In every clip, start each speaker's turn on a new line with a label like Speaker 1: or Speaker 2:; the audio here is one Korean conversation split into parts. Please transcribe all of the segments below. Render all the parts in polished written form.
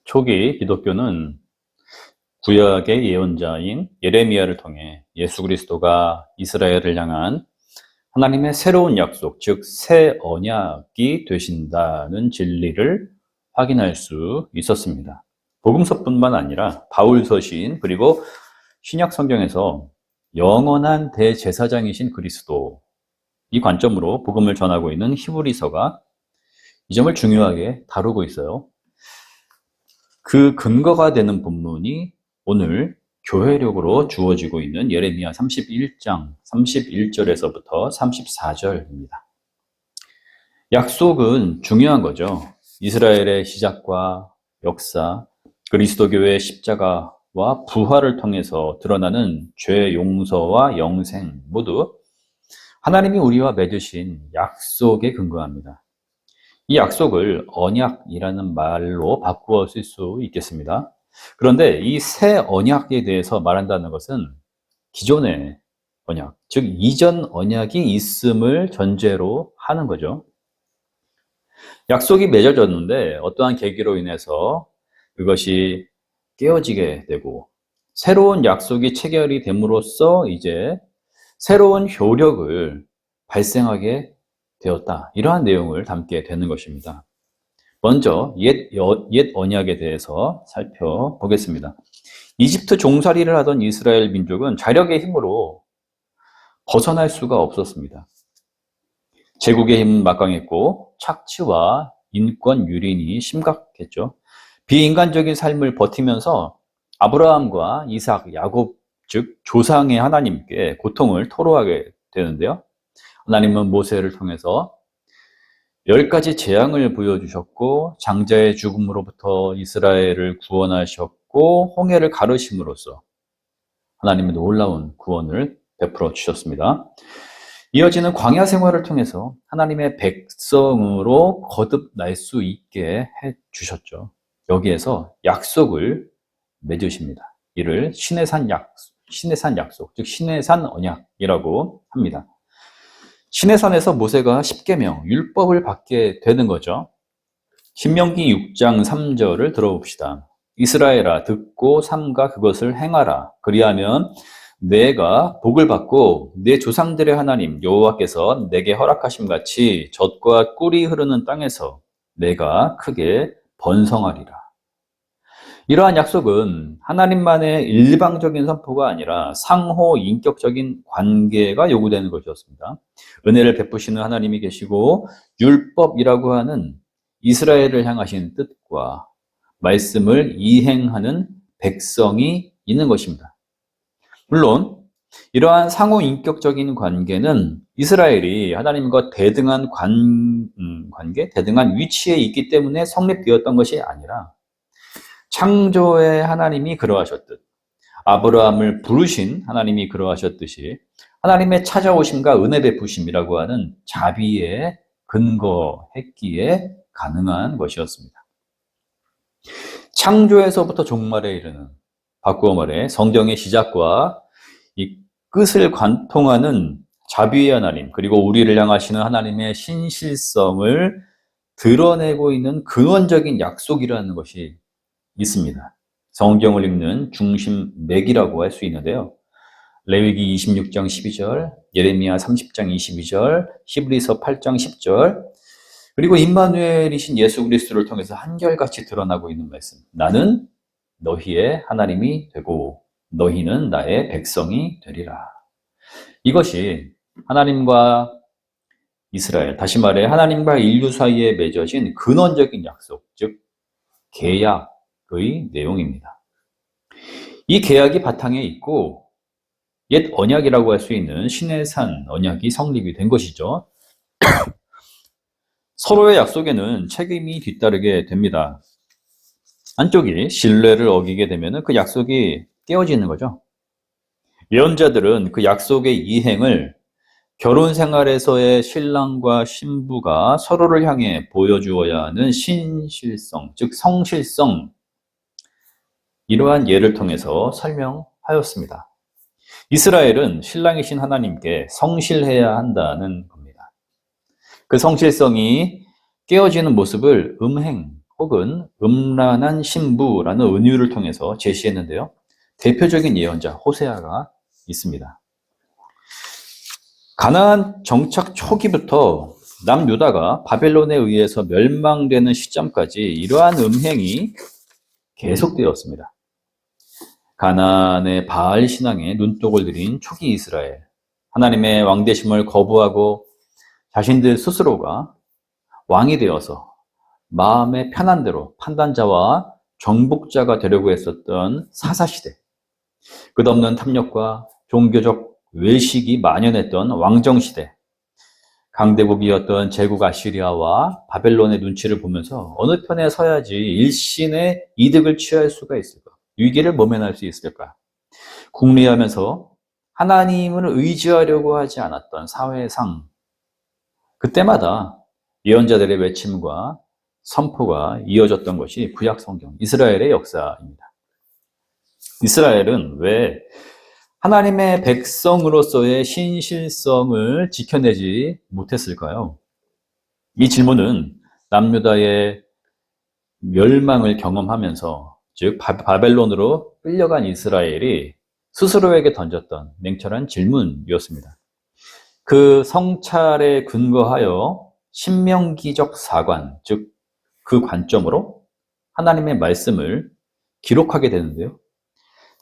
Speaker 1: 초기 기독교는 구약의 예언자인 예레미야를 통해 예수 그리스도가 이스라엘을 향한 하나님의 새로운 약속, 즉 새 언약이 되신다는 진리를 확인할 수 있었습니다. 복음서뿐만 아니라 바울서신 그리고 신약 성경에서 영원한 대제사장이신 그리스도, 이 관점으로 복음을 전하고 있는 히브리서가 이 점을 중요하게 다루고 있어요. 그 근거가 되는 본문이 오늘 교회력으로 주어지고 있는 예레미야 31장 31절에서부터 34절입니다. 약속은 중요한 거죠. 이스라엘의 시작과 역사, 그리스도교의 십자가와 부활을 통해서 드러나는 죄 용서와 영생 모두 하나님이 우리와 맺으신 약속에 근거합니다. 이 약속을 언약이라는 말로 바꾸어 쓸 수 있겠습니다. 그런데 이 새 언약에 대해서 말한다는 것은 기존의 언약, 즉 이전 언약이 있음을 전제로 하는 거죠. 약속이 맺어졌는데 어떠한 계기로 인해서 그것이 깨어지게 되고 새로운 약속이 체결이 됨으로써 이제 새로운 효력을 발생하게 되었다. 이러한 내용을 담게 되는 것입니다. 먼저 옛 언약에 대해서 살펴보겠습니다. 이집트 종살이를 하던 이스라엘 민족은 자력의 힘으로 벗어날 수가 없었습니다. 제국의 힘은 막강했고 착취와 인권 유린이 심각했죠. 비인간적인 삶을 버티면서 아브라함과 이삭, 야곱, 즉 조상의 하나님께 고통을 토로하게 되는데요. 하나님은 모세를 통해서 10가지 재앙을 보여주셨고 장자의 죽음으로부터 이스라엘을 구원하셨고 홍해를 가르심으로써 하나님의 놀라운 구원을 베풀어 주셨습니다. 이어지는 광야 생활을 통해서 하나님의 백성으로 거듭날 수 있게 해주셨죠. 여기에서 약속을 맺으십니다. 이를 시내산 약속, 즉 시내산 언약이라고 합니다. 시내산에서 모세가 십계명, 율법을 받게 되는 거죠. 신명기 6장 3절을 들어봅시다. 이스라엘아 듣고 삼가 그것을 행하라. 그리하면 내가 복을 받고 내 조상들의 하나님 여호와께서 내게 허락하심 같이 젖과 꿀이 흐르는 땅에서 내가 크게 번성하리라. 이러한 약속은 하나님만의 일방적인 선포가 아니라 상호 인격적인 관계가 요구되는 것이었습니다. 은혜를 베푸시는 하나님이 계시고 율법이라고 하는 이스라엘을 향하신 뜻과 말씀을 이행하는 백성이 있는 것입니다. 물론 이러한 상호 인격적인 관계는 이스라엘이 하나님과 대등한 관계, 대등한 위치에 있기 때문에 성립되었던 것이 아니라 창조의 하나님이 그러하셨듯 아브라함을 부르신 하나님이 그러하셨듯이 하나님의 찾아오심과 은혜 베푸심이라고 하는 자비에 근거했기에 가능한 것이었습니다. 창조에서부터 종말에 이르는, 바꾸어 말해 성경의 시작과 이 끝을 관통하는 자비의 하나님, 그리고 우리를 향하시는 하나님의 신실성을 드러내고 있는 근원적인 약속이라는 것이 있습니다. 성경을 읽는 중심맥이라고 할 수 있는데요. 레위기 26장 12절, 예레미야 30장 22절, 히브리서 8장 10절, 그리고 임마누엘이신 예수 그리스도를 통해서 한결같이 드러나고 있는 말씀. 나는 너희의 하나님이 되고 너희는 나의 백성이 되리라. 이것이 하나님과 이스라엘, 다시 말해 하나님과 인류 사이에 맺어진 근원적인 약속, 즉 계약의 내용입니다. 이 계약이 바탕에 있고 옛 언약이라고 할 수 있는 시내산 언약이 성립이 된 것이죠. 서로의 약속에는 책임이 뒤따르게 됩니다. 한쪽이 신뢰를 어기게 되면 그 약속이 깨어지는 거죠. 예언자들은 그 약속의 이행을 결혼 생활에서의 신랑과 신부가 서로를 향해 보여주어야 하는 신실성, 즉 성실성, 이러한 예를 통해서 설명하였습니다. 이스라엘은 신랑이신 하나님께 성실해야 한다는 겁니다. 그 성실성이 깨어지는 모습을 음행 혹은 음란한 신부라는 은유를 통해서 제시했는데요. 대표적인 예언자 호세아가 있습니다. 가나안 정착 초기부터 남유다가 바벨론에 의해서 멸망되는 시점까지 이러한 음행이 계속되었습니다. 가나안의 바알 신앙에 눈독을 들인 초기 이스라엘, 하나님의 왕되심을 거부하고 자신들 스스로가 왕이 되어서 마음의 편한 대로 판단자와 정복자가 되려고 했었던 사사시대, 끝없는 탐욕과 종교적 외식이 만연했던 왕정시대, 강대국이었던 제국 아시리아와 바벨론의 눈치를 보면서 어느 편에 서야지 일신의 이득을 취할 수가 있을까? 위기를 모면할 수 있을까? 궁리하면서 하나님을 의지하려고 하지 않았던 사회상, 그때마다 예언자들의 외침과 선포가 이어졌던 것이 구약 성경, 이스라엘의 역사입니다. 이스라엘은 왜 하나님의 백성으로서의 신실성을 지켜내지 못했을까요? 이 질문은 남유다의 멸망을 경험하면서, 즉 바벨론으로 끌려간 이스라엘이 스스로에게 던졌던 냉철한 질문이었습니다. 그 성찰에 근거하여 신명기적 사관, 즉 그 관점으로 하나님의 말씀을 기록하게 되는데요.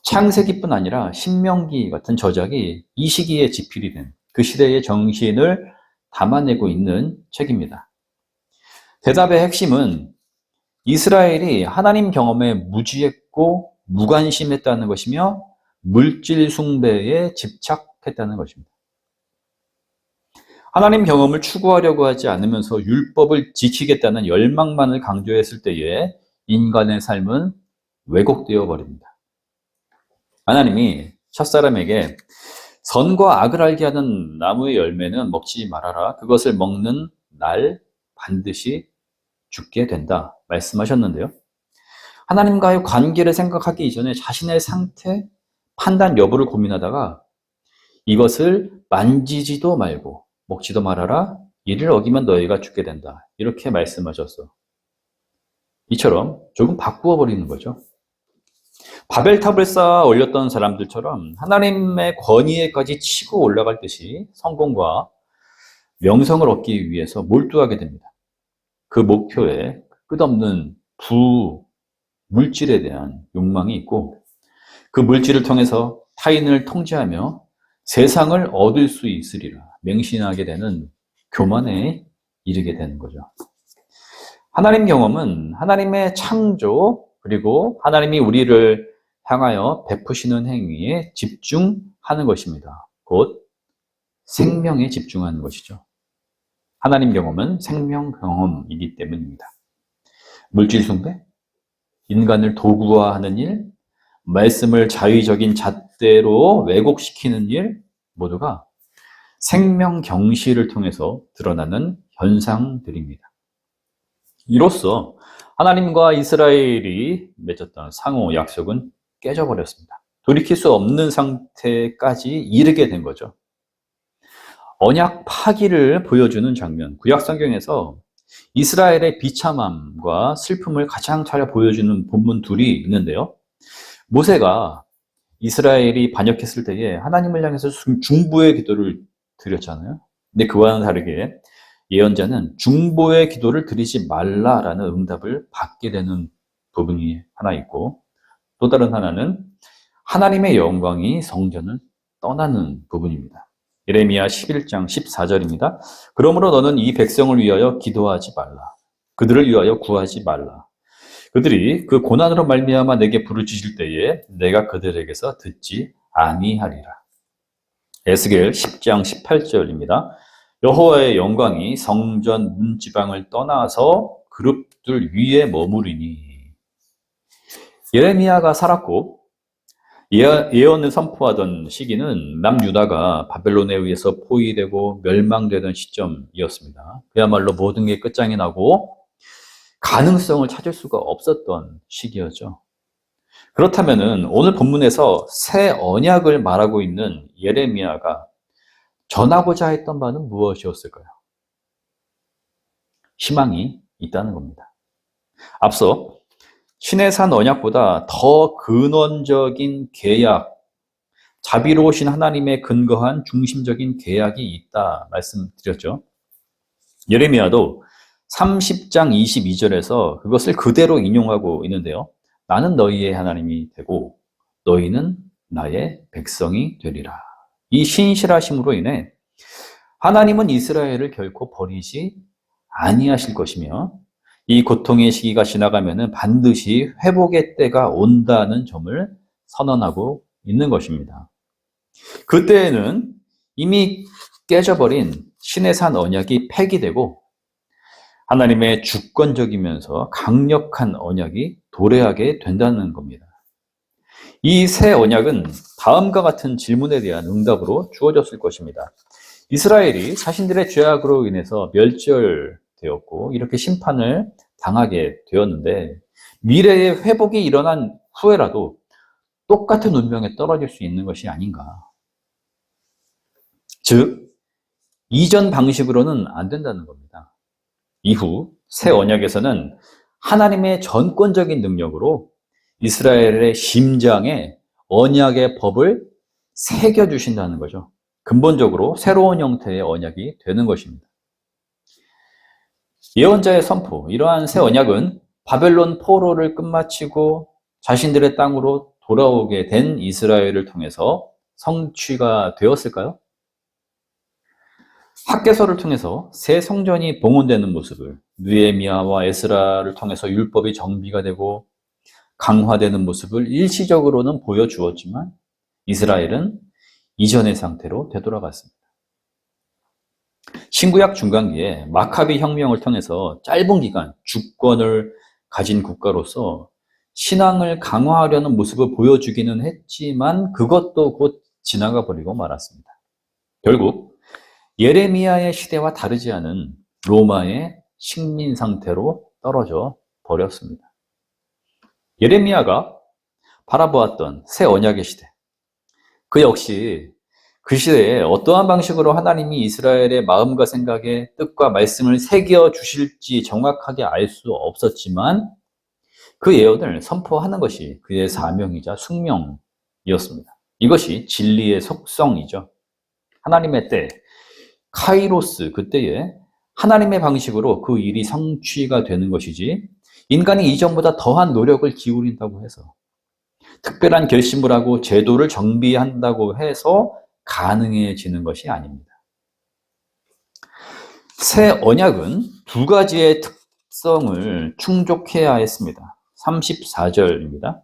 Speaker 1: 창세기뿐 아니라 신명기 같은 저작이 이 시기에 집필이 된 그 시대의 정신을 담아내고 있는 책입니다. 대답의 핵심은 이스라엘이 하나님 경험에 무지했고 무관심했다는 것이며 물질 숭배에 집착했다는 것입니다. 하나님 경험을 추구하려고 하지 않으면서 율법을 지키겠다는 열망만을 강조했을 때에 인간의 삶은 왜곡되어 버립니다. 하나님이 첫사람에게 선과 악을 알게 하는 나무의 열매는 먹지 말아라. 그것을 먹는 날 반드시 죽게 된다. 말씀하셨는데요. 하나님과의 관계를 생각하기 이전에 자신의 상태, 판단 여부를 고민하다가 이것을 만지지도 말고 먹지도 말아라. 이를 어기면 너희가 죽게 된다. 이렇게 말씀하셨어. 이처럼 조금 바꾸어 버리는 거죠. 바벨탑을 쌓아 올렸던 사람들처럼 하나님의 권위에까지 치고 올라갈 듯이 성공과 명성을 얻기 위해서 몰두하게 됩니다. 그 목표에 끝없는 물질에 대한 욕망이 있고, 그 물질을 통해서 타인을 통제하며 세상을 얻을 수 있으리라 맹신하게 되는 교만에 이르게 되는 거죠. 하나님 경험은 하나님의 창조, 그리고 하나님이 우리를 향하여 베푸시는 행위에 집중하는 것입니다. 곧 생명에 집중하는 것이죠. 하나님 경험은 생명 경험이기 때문입니다. 물질 숭배, 인간을 도구화하는 일, 말씀을 자의적인 잣대로 왜곡시키는 일, 모두가 생명 경시를 통해서 드러나는 현상들입니다. 이로써 하나님과 이스라엘이 맺었던 상호 약속은 깨져버렸습니다. 돌이킬 수 없는 상태까지 이르게 된 거죠. 언약 파기를 보여주는 장면, 구약 성경에서 이스라엘의 비참함과 슬픔을 가장 잘 보여주는 본문 둘이 있는데요. 모세가 이스라엘이 반역했을 때에 하나님을 향해서 중보의 기도를 드렸잖아요. 근데 그와는 다르게 예언자는 중보의 기도를 드리지 말라라는 응답을 받게 되는 부분이 하나 있고, 또 다른 하나는 하나님의 영광이 성전을 떠나는 부분입니다. 예레미야 11장 14절입니다. 그러므로 너는 이 백성을 위하여 기도하지 말라. 그들을 위하여 구하지 말라. 그들이 그 고난으로 말미암아 내게 부르짖을 때에 내가 그들에게서 듣지 아니하리라. 에스겔 10장 18절입니다. 여호와의 영광이 성전 문지방을 떠나서 그룹들 위에 머무르니. 예레미야가 살았고 예언을 선포하던 시기는 남유다가 바벨론에 의해서 포위되고 멸망되던 시점이었습니다. 그야말로 모든 게 끝장이 나고 가능성을 찾을 수가 없었던 시기였죠. 그렇다면 오늘 본문에서 새 언약을 말하고 있는 예레미야가 전하고자 했던 바는 무엇이었을까요? 희망이 있다는 겁니다. 앞서 신의 산 언약보다 더 근원적인 계약, 자비로우신 하나님의 근거한 중심적인 계약이 있다 말씀드렸죠. 예레미야도 30장 22절에서 그것을 그대로 인용하고 있는데요. 나는 너희의 하나님이 되고 너희는 나의 백성이 되리라. 이 신실하심으로 인해 하나님은 이스라엘을 결코 버리지 아니하실 것이며 이 고통의 시기가 지나가면은 반드시 회복의 때가 온다는 점을 선언하고 있는 것입니다. 그때에는 이미 깨져버린 신의 산 언약이 폐기되고 하나님의 주권적이면서 강력한 언약이 도래하게 된다는 겁니다. 이 새 언약은 다음과 같은 질문에 대한 응답으로 주어졌을 것입니다. 이스라엘이 자신들의 죄악으로 인해서 멸절되었고 이렇게 심판을 당하게 되었는데 미래에 회복이 일어난 후에라도 똑같은 운명에 떨어질 수 있는 것이 아닌가. 즉, 이전 방식으로는 안 된다는 겁니다. 이후 새 언약에서는 하나님의 전권적인 능력으로 이스라엘의 심장에 언약의 법을 새겨주신다는 거죠. 근본적으로 새로운 형태의 언약이 되는 것입니다. 예언자의 선포, 이러한 새 언약은 바벨론 포로를 끝마치고 자신들의 땅으로 돌아오게 된 이스라엘을 통해서 성취가 되었을까요? 학개서를 통해서 새 성전이 봉헌되는 모습을, 느헤미야와 에스라를 통해서 율법이 정비가 되고 강화되는 모습을 일시적으로는 보여주었지만 이스라엘은 이전의 상태로 되돌아갔습니다. 신구약 중간기에 마카비 혁명을 통해서 짧은 기간 주권을 가진 국가로서 신앙을 강화하려는 모습을 보여주기는 했지만 그것도 곧 지나가 버리고 말았습니다. 결국 예레미야의 시대와 다르지 않은 로마의 식민 상태로 떨어져 버렸습니다. 예레미야가 바라보았던 새 언약의 시대, 그 역시 그 시대에 어떠한 방식으로 하나님이 이스라엘의 마음과 생각에 뜻과 말씀을 새겨 주실지 정확하게 알 수 없었지만 그 예언을 선포하는 것이 그의 사명이자 숙명이었습니다. 이것이 진리의 속성이죠. 하나님의 때, 카이로스, 그때에 하나님의 방식으로 그 일이 성취가 되는 것이지 인간이 이전보다 더한 노력을 기울인다고 해서 특별한 결심을 하고 제도를 정비한다고 해서 가능해지는 것이 아닙니다. 새 언약은 두 가지의 특성을 충족해야 했습니다. 34절입니다.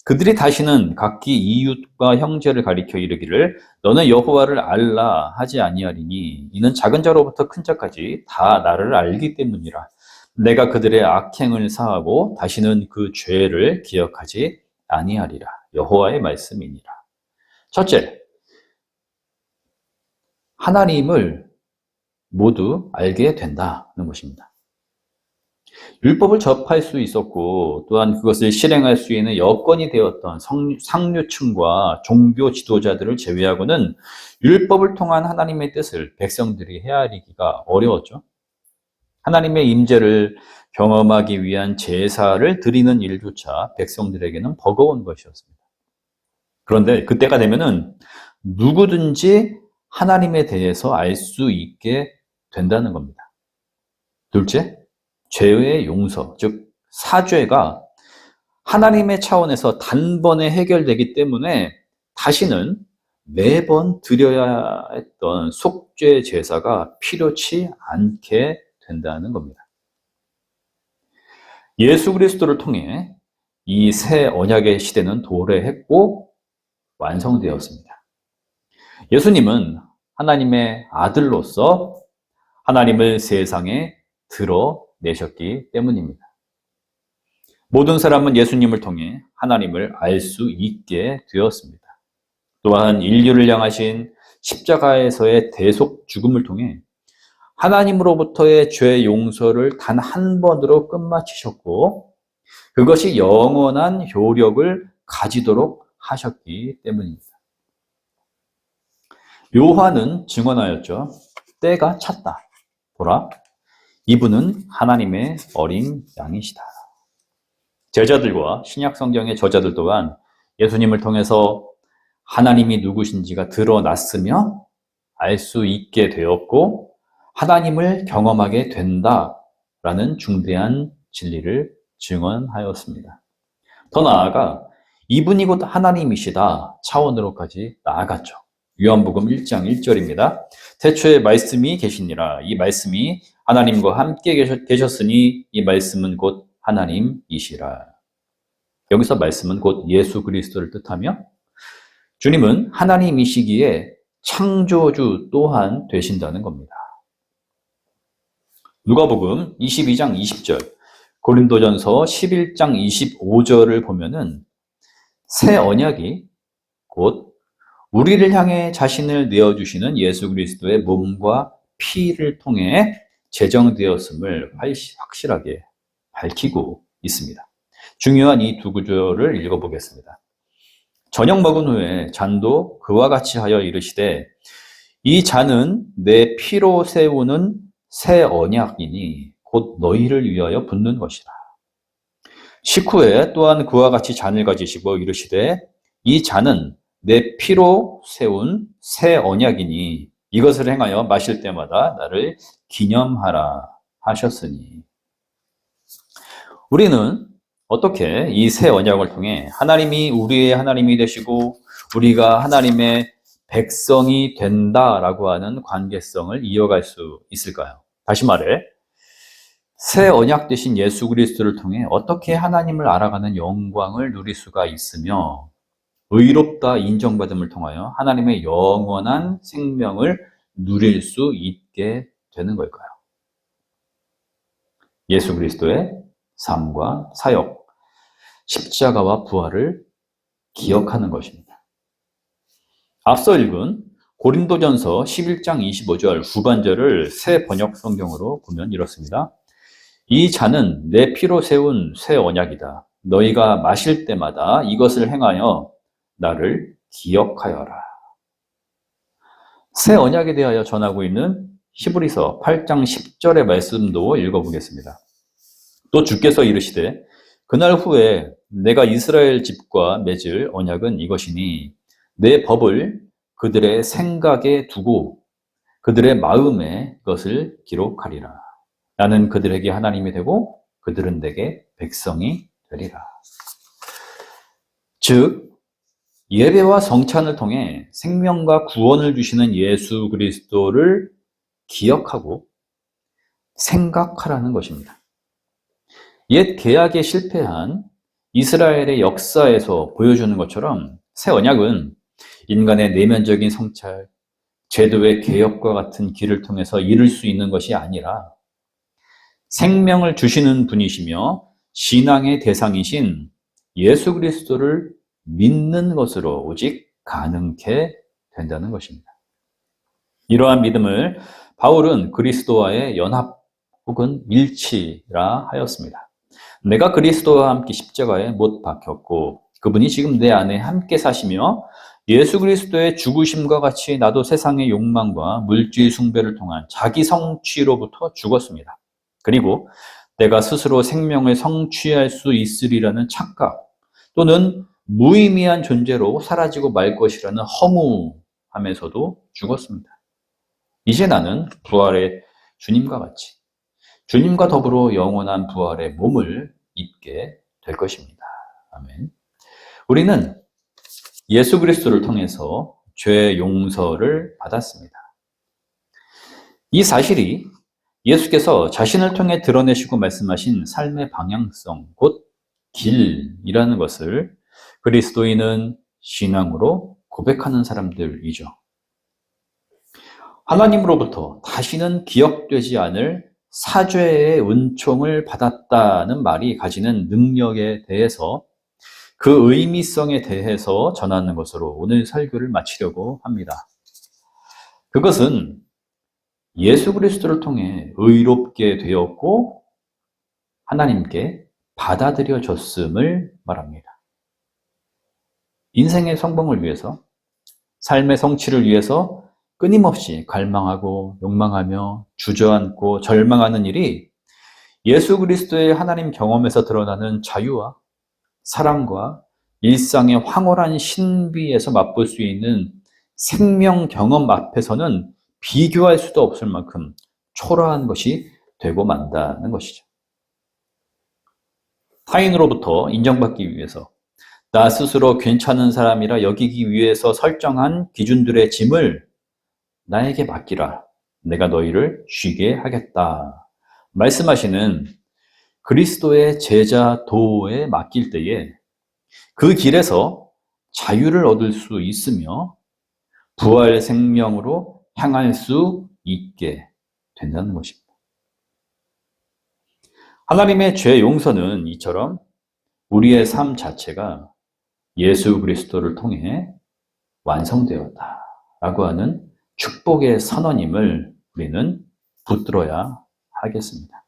Speaker 1: 그들이 다시는 각기 이웃과 형제를 가리켜 이르기를 너는 여호와를 알라 하지 아니하리니 이는 작은 자로부터 큰 자까지 다 나를 알기 때문이라. 내가 그들의 악행을 사하고 다시는 그 죄를 기억하지 아니하리라. 여호와의 말씀이니라. 첫째, 하나님을 모두 알게 된다는 것입니다. 율법을 접할 수 있었고 또한 그것을 실행할 수 있는 여건이 되었던 상류층과 종교 지도자들을 제외하고는 율법을 통한 하나님의 뜻을 백성들이 헤아리기가 어려웠죠. 하나님의 임재를 경험하기 위한 제사를 드리는 일조차 백성들에게는 버거운 것이었습니다. 그런데 그때가 되면은 누구든지 하나님에 대해서 알 수 있게 된다는 겁니다. 둘째, 죄의 용서, 즉 사죄가 하나님의 차원에서 단번에 해결되기 때문에 다시는 매번 드려야 했던 속죄 제사가 필요치 않게 된다는 겁니다. 예수 그리스도를 통해 이 새 언약의 시대는 도래했고 완성되었습니다. 예수님은 하나님의 아들로서 하나님을 세상에 드러내셨기 때문입니다. 모든 사람은 예수님을 통해 하나님을 알 수 있게 되었습니다. 또한 인류를 향하신 십자가에서의 대속 죽음을 통해 하나님으로부터의 죄 용서를 단 한 번으로 끝마치셨고 그것이 영원한 효력을 가지도록 하셨기 때문입니다. 요한은 증언하였죠. 때가 찼다. 보라, 이분은 하나님의 어린 양이시다. 제자들과 신약 성경의 저자들 또한 예수님을 통해서 하나님이 누구신지가 드러났으며 알 수 있게 되었고 하나님을 경험하게 된다라는 중대한 진리를 증언하였습니다. 더 나아가 이분이 곧 하나님이시다 차원으로까지 나아갔죠. 요한복음 1장 1절입니다. 태초에 말씀이 계시니라. 이 말씀이 하나님과 함께 계셨으니 이 말씀은 곧 하나님이시라. 여기서 말씀은 곧 예수 그리스도를 뜻하며 주님은 하나님이시기에 창조주 또한 되신다는 겁니다. 누가복음 22장 20절, 고린도전서 11장 25절을 보면은 새 언약이 곧 우리를 향해 자신을 내어주시는 예수 그리스도의 몸과 피를 통해 제정되었음을 확실하게 밝히고 있습니다. 중요한 이 두 구절을 읽어보겠습니다. 저녁 먹은 후에 잔도 그와 같이 하여 이르시되 이 잔은 내 피로 세우는 새 언약이니 곧 너희를 위하여 붓는 것이라. 식후에 또한 그와 같이 잔을 가지시고 이르시되 이 잔은 내 피로 세운 새 언약이니 이것을 행하여 마실 때마다 나를 기념하라 하셨으니. 우리는 어떻게 이 새 언약을 통해 하나님이 우리의 하나님이 되시고 우리가 하나님의 백성이 된다라고 하는 관계성을 이어갈 수 있을까요? 다시 말해, 새 언약 되신 예수 그리스도를 통해 어떻게 하나님을 알아가는 영광을 누릴 수가 있으며 의롭다 인정받음을 통하여 하나님의 영원한 생명을 누릴 수 있게 되는 걸까요? 예수 그리스도의 삶과 사역, 십자가와 부활을 기억하는 것입니다. 앞서 읽은 고린도전서 11장 25절 후반절을 새 번역 성경으로 보면 이렇습니다. 이 잔은 내 피로 세운 새 언약이다. 너희가 마실 때마다 이것을 행하여 나를 기억하여라. 새 언약에 대하여 전하고 있는 히브리서 8장 10절의 말씀도 읽어보겠습니다. 또 주께서 이르시되 그날 후에 내가 이스라엘 집과 맺을 언약은 이것이니 내 법을 그들의 생각에 두고 그들의 마음에 그것을 기록하리라. 나는 그들에게 하나님이 되고 그들은 내게 백성이 되리라. 즉 예배와 성찬을 통해 생명과 구원을 주시는 예수 그리스도를 기억하고 생각하라는 것입니다. 옛 계약에 실패한 이스라엘의 역사에서 보여주는 것처럼 새 언약은 인간의 내면적인 성찰, 제도의 개혁과 같은 길을 통해서 이룰 수 있는 것이 아니라 생명을 주시는 분이시며 신앙의 대상이신 예수 그리스도를 믿는 것으로 오직 가능케 된다는 것입니다. 이러한 믿음을 바울은 그리스도와의 연합 혹은 일치라 하였습니다. 내가 그리스도와 함께 십자가에 못 박혔고 그분이 지금 내 안에 함께 사시며 예수 그리스도의 죽으심과 같이 나도 세상의 욕망과 물질 숭배를 통한 자기 성취로부터 죽었습니다. 그리고 내가 스스로 생명을 성취할 수 있으리라는 착각 또는 무의미한 존재로 사라지고 말 것이라는 허무함에서도 죽었습니다. 이제 나는 부활의 주님과 같이 주님과 더불어 영원한 부활의 몸을 입게 될 것입니다. 아멘. 우리는 예수 그리스도를 통해서 죄 용서를 받았습니다. 이 사실이 예수께서 자신을 통해 드러내시고 말씀하신 삶의 방향성, 곧 길이라는 것을 그리스도인은 신앙으로 고백하는 사람들이죠. 하나님으로부터 다시는 기억되지 않을 사죄의 은총을 받았다는 말이 가지는 능력에 대해서 그 의미성에 대해서 전하는 것으로 오늘 설교를 마치려고 합니다. 그것은 예수 그리스도를 통해 의롭게 되었고 하나님께 받아들여졌음을 말합니다. 인생의 성공을 위해서, 삶의 성취를 위해서 끊임없이 갈망하고 욕망하며 주저앉고 절망하는 일이 예수 그리스도의 하나님 경험에서 드러나는 자유와 사랑과 일상의 황홀한 신비에서 맛볼 수 있는 생명 경험 앞에서는 비교할 수도 없을 만큼 초라한 것이 되고 만다는 것이죠. 타인으로부터 인정받기 위해서 나 스스로 괜찮은 사람이라 여기기 위해서 설정한 기준들의 짐을 나에게 맡기라. 내가 너희를 쉬게 하겠다. 말씀하시는 그리스도의 제자 도에 맡길 때에 그 길에서 자유를 얻을 수 있으며 부활 생명으로 향할 수 있게 된다는 것입니다. 하나님의 죄 용서는 이처럼 우리의 삶 자체가 예수 그리스도를 통해 완성되었다라고 하는 축복의 선언임을 우리는 붙들어야 하겠습니다.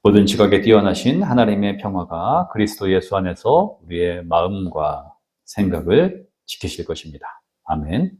Speaker 1: 모든 지각에 뛰어나신 하나님의 평화가 그리스도 예수 안에서 우리의 마음과 생각을 지키실 것입니다. 아멘.